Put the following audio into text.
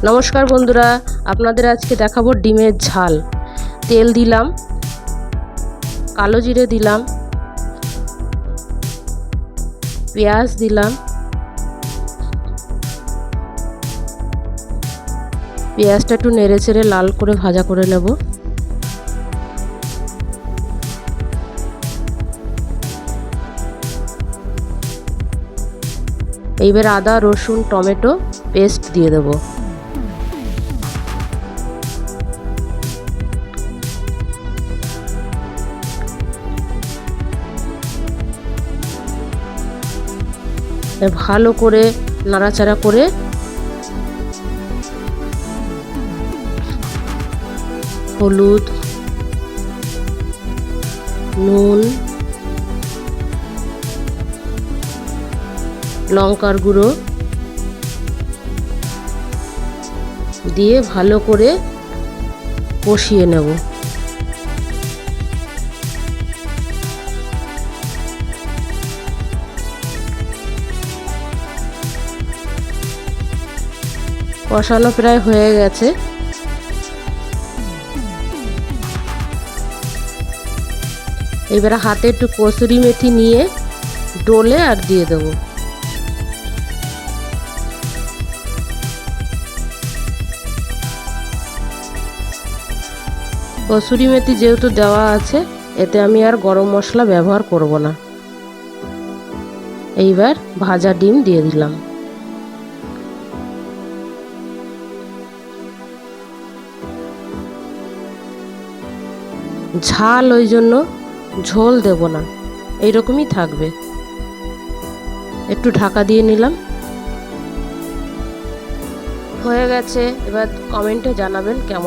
নমস্কার বন্ধুরা, আপনাদের আজকে দেখাবো ডিমের ঝাল। তেল দিলাম, কালো জিরে দিলাম, পেঁয়াজ দিলাম, পেঁয়াজটা একটু নেড়ে চেড়ে লাল করে ভাজা করে নেব। এইবার আদা রসুন টমেটো পেস্ট দিয়ে দেব। ভালো করে নাড়াচাড়া করে হলুদ, নুন, লঙ্কার গুঁড়ো দিয়ে ভালো করে কষিয়ে নেব। কষানো প্রায় হয়ে গেছে। এবারে হাতে একটু কসুরি মেথি নিয়ে ডলে আর দিয়ে দেব। কসুরি মেথি যেহেতু দেওয়া আছে, এতে আমি আর গরম মশলা ব্যবহার করব না। এইবার ভাজা ডিম দিয়ে দিলাম। ঝাল ওই জন্য ঝোল দেব না, এইরকমই থাকবে। একটু ঢাকা দিয়ে নিলাম। হয়ে গেছে। এবার কমেন্টে জানাবেন কেমন।